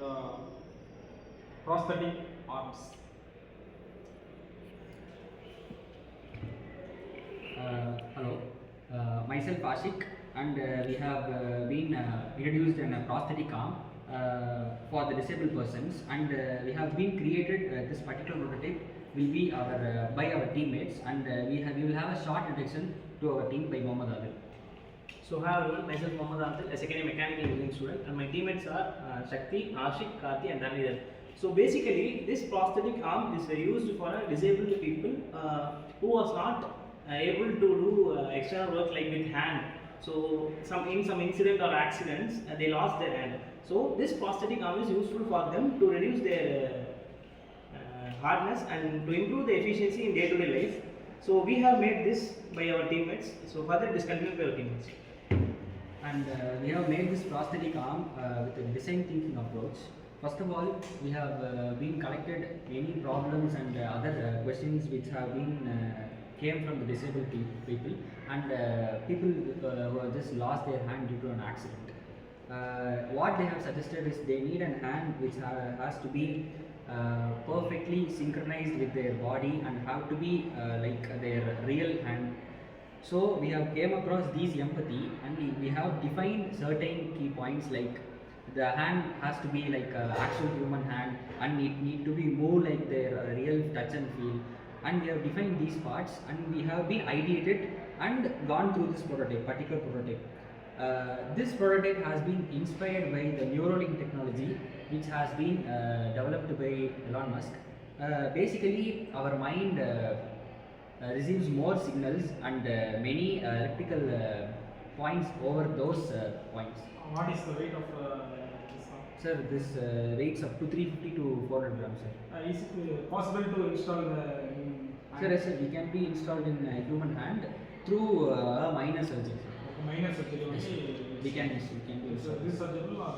the prosthetic arms. Hello, myself Ashik, and we have been introduced in a prosthetic arm for the disabled persons, and we have been created. This particular prototype will be by our teammates, and we will have a short introduction to our team by Mohammed Adil. So hi everyone, myself Mohammed Adil, a second year mechanical engineering student, and my teammates are Shakti, Ashik, Karthi, and Dhanidhar. So basically, this prosthetic arm is used for disabled people who was not able to do external work like with hand. So in some incident or accidents, they lost their hand. So this prosthetic arm is useful for them to reduce their hardness and to improve the efficiency in day-to-day life. So we have made this by our teammates. So further it is continued by our teammates. And we have made this prosthetic arm with a design thinking approach. First of all, we have been collected many problems and other questions which have been came from the disabled people and people who have just lost their hand due to an accident. What they have suggested is they need a hand which has to be perfectly synchronized with their body and have to be like their real hand. So we have came across these empathy and we have defined certain key points like the hand has to be like an actual human hand and it need to be more like their real touch and feel, and we have defined these parts and we have been ideated and gone through this particular prototype. This prototype has been inspired by the Neuralink technology which has been developed by Elon Musk. Basically our mind receives more signals and many electrical points over those points. What is the weight of this arm? Sir, this weighs up to 350 to 400 grams, sir. Is it possible to install Sir, yes, sir, we can be installed in a human hand through a minor surgery. minor surgery only? Yes, we can be So installed. this surgery or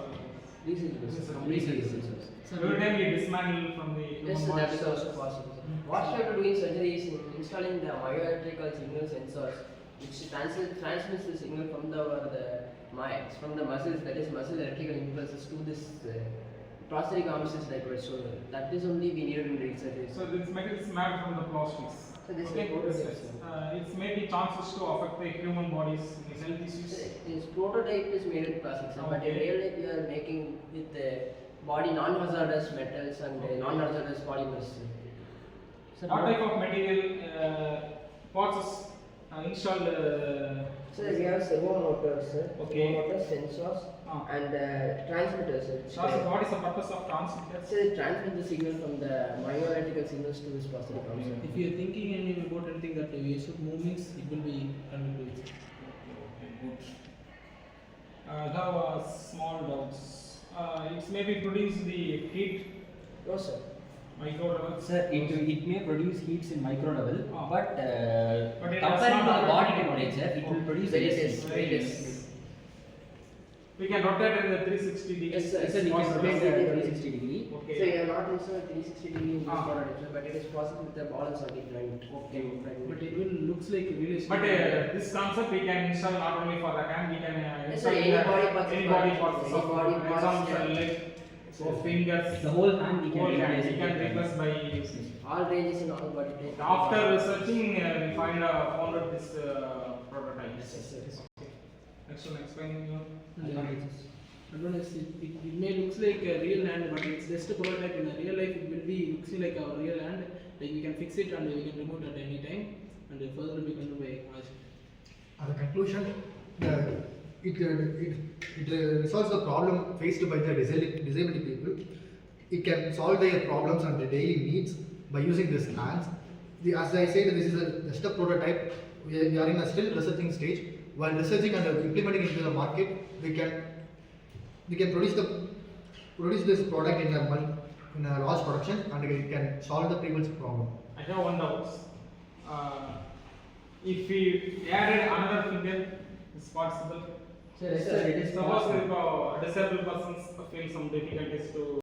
Resurgical. so every time we dismantle from the human Yes, body? that is also possible. What we have to do in surgery is installing the myoelectrical signal sensors, which transmits the signal from the muscles, that is muscle electrical impulses to this prosthetic arms is like so that is only we needed in research. So this metal is made from the plastics. So this Okay, is prototype. it's maybe chances to affect the human bodies in health issues. This prototype is made with plastics, but in real life we are making with body non-hazardous metals and non-hazardous polymers. Sir, What type of material parts is installed? So we have servo motors, Okay. servo motors, sensors, and transmitters. What is the purpose of transmitters? So it transmits the signal from the myoelectrical signals to this prosthetic arm. If you are thinking about anything that we should movements, it will be convenient to it. Good. I have a small doubts. It's maybe produce the heat No sir. micro levels. Sir, it may produce heats in micro level, but But it does compared to not the body affect- temperature, it will produce Very less less, heat. very less. We can rotate in the 360 degrees. Yes, sir. Sir, we can Possible. rotate the 360 degree. Okay. So you are not installed 360 degree in this Ah. product, sir, but it is possible with the ball and socket joint. Okay. But it will looks like realistic. But this concept we can install not only for the hand, we can Yes, install sir, any body parts any is body fine. parts Any of body parts, example yeah. leg, so fingers, The whole hand we can whole hand replace we it can with replace by using. All ranges and all body types. After researching, we found out this prototype. Yes, yes. Okay. Next one, explaining your. advantages. Advantage, it may looks like a real hand, but it's just a prototype. In a real life, it will be looking like our real hand. Like we can fix it and we can remove it at any time, and further we can do by Ashik. As a conclusion, it resolves the problem faced by the disabled people. It can solve their problems and their daily needs by using these hands. As I said, this is just a prototype. We are in a still researching stage. While researching and implementing it into the market, we can produce this product in a large production, and it can solve the people's problem. I have one doubt. If we added another finger, is possible. Sir, yes, sir, it is Suppose possible. if disabled persons feel some difficulties to